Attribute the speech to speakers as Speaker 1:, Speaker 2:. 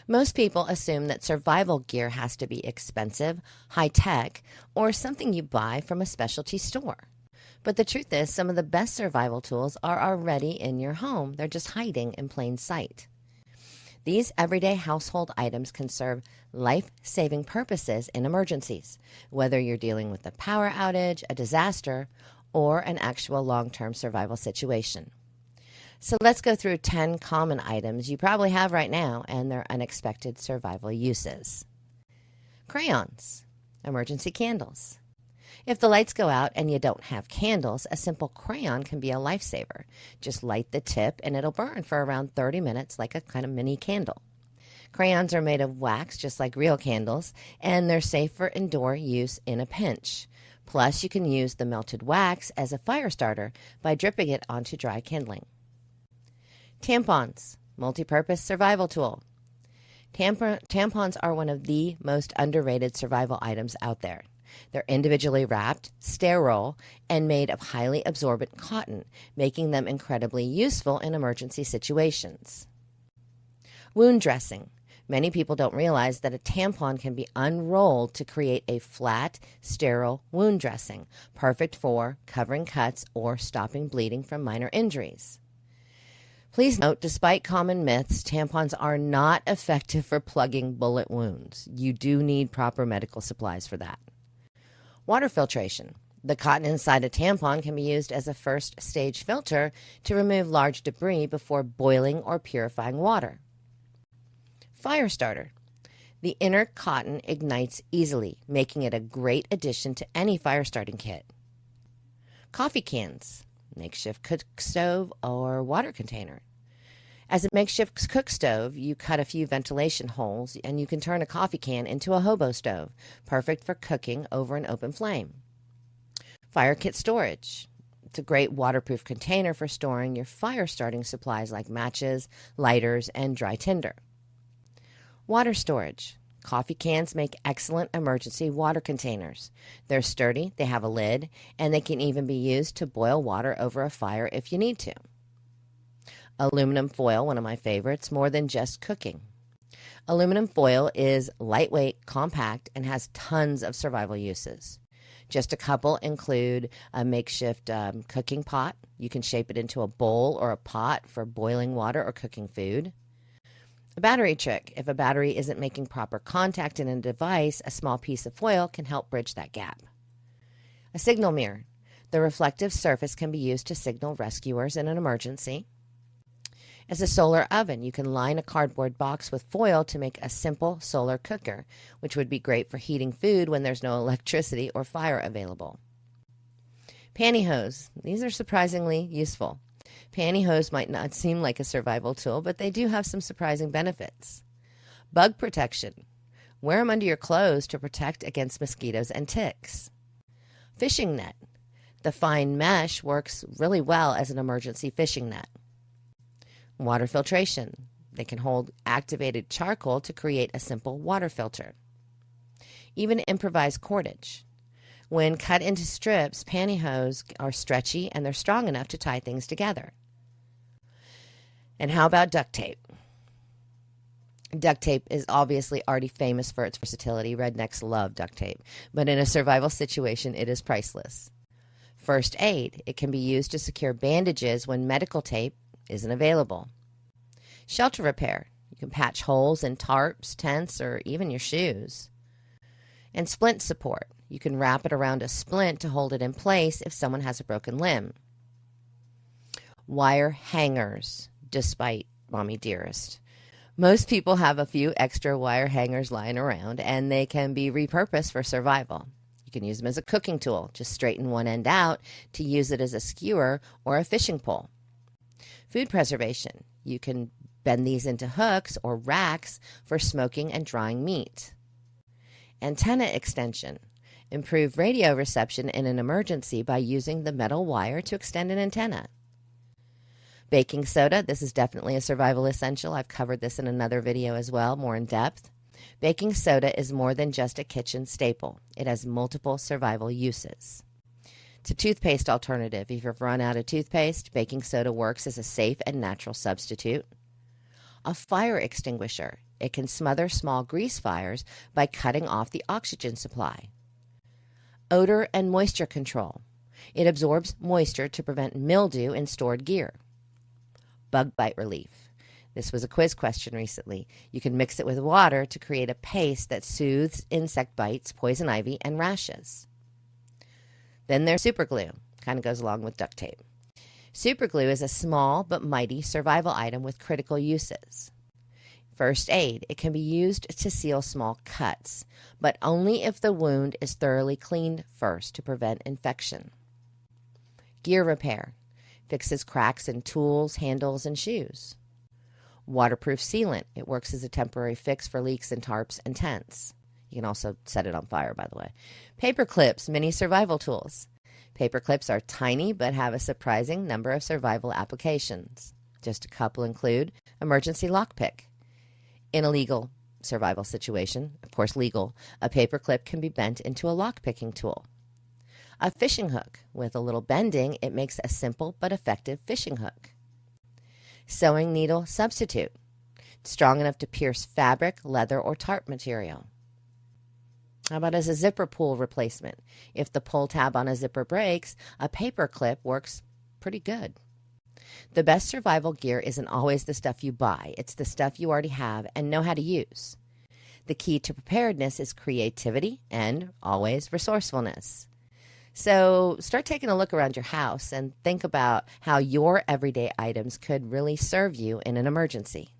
Speaker 1: Most people assume that survival gear has to be expensive, high-tech, or something you buy from a specialty store. But the truth is, some of the best survival tools are already in your home. They're just hiding in plain sight. These everyday household items can serve life-saving purposes in emergencies, whether you're dealing with a power outage, a disaster, or an actual long-term survival situation. So let's go through 10 common items you probably have right now and their unexpected survival uses. Crayons, emergency candles. If the lights go out and you don't have candles, a simple crayon can be a lifesaver. Just light the tip and it'll burn for around 30 minutes like a kind of mini candle. Crayons are made of wax just like real candles, and they're safe for indoor use in a pinch. Plus, you can use the melted wax as a fire starter by dripping it onto dry kindling. Tampons, multi-purpose survival tool. Tampons are one of the most underrated survival items out there. They're individually wrapped, sterile, and made of highly absorbent cotton, making them incredibly useful in emergency situations. Wound dressing. Many people don't realize that a tampon can be unrolled to create a flat, sterile wound dressing, perfect for covering cuts or stopping bleeding from minor injuries. Please note, despite common myths, tampons are not effective for plugging bullet wounds. You do need proper medical supplies for that. Water filtration. The cotton inside a tampon can be used as a first stage filter to remove large debris before boiling or purifying water. Fire starter. The inner cotton ignites easily, making it a great addition to any fire starting kit. Coffee cans, makeshift cook stove or water container. As a makeshift cook stove, you cut a few ventilation holes and you can turn a coffee can into a hobo stove, perfect for cooking over an open flame. Fire kit storage. It's a great waterproof container for storing your fire starting supplies like matches, lighters, and dry tinder. Water storage. Coffee cans make excellent emergency water containers. They're sturdy, they have a lid, and they can even be used to boil water over a fire if you need to. Aluminum foil, one of my favorites, more than just cooking. Aluminum foil is lightweight, compact, and has tons of survival uses. Just a couple include a makeshift cooking pot. You can shape it into a bowl or a pot for boiling water or cooking food. A battery trick. If a battery isn't making proper contact in a device, a small piece of foil can help bridge that gap. A signal mirror. The reflective surface can be used to signal rescuers in an emergency. As a solar oven, you can line a cardboard box with foil to make a simple solar cooker, which would be great for heating food when there's no electricity or fire available. Pantyhose. These are surprisingly useful. Pantyhose might not seem like a survival tool, but they do have some surprising benefits. Bug protection. Wear them under your clothes to protect against mosquitoes and ticks. Fishing net. The fine mesh works really well as an emergency fishing net. Water filtration. They can hold activated charcoal to create a simple water filter. Even improvised cordage. When cut into strips, pantyhose are stretchy and they're strong enough to tie things together. And how about duct tape? Duct tape is obviously already famous for its versatility. Rednecks love duct tape, but in a survival situation, it is priceless. First aid. It can be used to secure bandages when medical tape isn't available. Shelter repair. You can patch holes in tarps, tents, or even your shoes. And splint support. You can wrap it around a splint to hold it in place if someone has a broken limb. Wire hangers, despite Mommy Dearest. Most people have a few extra wire hangers lying around, and they can be repurposed for survival. You can use them as a cooking tool. Just straighten one end out to use it as a skewer or a fishing pole. Food preservation. You can bend these into hooks or racks for smoking and drying meat. Antenna extension. Improve radio reception in an emergency by using the metal wire to extend an antenna. Baking soda. This is definitely a survival essential. I've covered this in another video as well, more in depth. Baking soda is more than just a kitchen staple. It has multiple survival uses. It's a toothpaste alternative. If you've run out of toothpaste, baking soda works as a safe and natural substitute. A fire extinguisher. It can smother small grease fires by cutting off the oxygen supply. Odor and moisture control. It absorbs moisture to prevent mildew in stored gear. Bug bite relief. This was a quiz question recently. You can mix it with water to create a paste that soothes insect bites, poison ivy, and rashes. Then there's Superglue. Kind of goes along with duct tape. Superglue is a small but mighty survival item with critical uses. First aid. It can be used to seal small cuts, but only if the wound is thoroughly cleaned first to prevent infection. Gear repair. Fixes cracks in tools, handles, and shoes. Waterproof sealant. It works as a temporary fix for leaks in tarps and tents. You can also set it on fire, by the way. Paper clips, mini survival tools. Paper clips are tiny but have a surprising number of survival applications. Just a couple include emergency lockpick. In a legal survival situation, of course legal, a paper clip can be bent into a lockpicking tool. A fishing hook. With a little bending, it makes a simple but effective fishing hook. Sewing needle substitute. Strong enough to pierce fabric, leather, or tarp material. How about as a zipper pull replacement? If the pull tab on a zipper breaks, a paper clip works pretty good. The best survival gear isn't always the stuff you buy. It's the stuff you already have and know how to use. The key to preparedness is creativity and, always, resourcefulness. So start taking a look around your house and think about how your everyday items could really serve you in an emergency.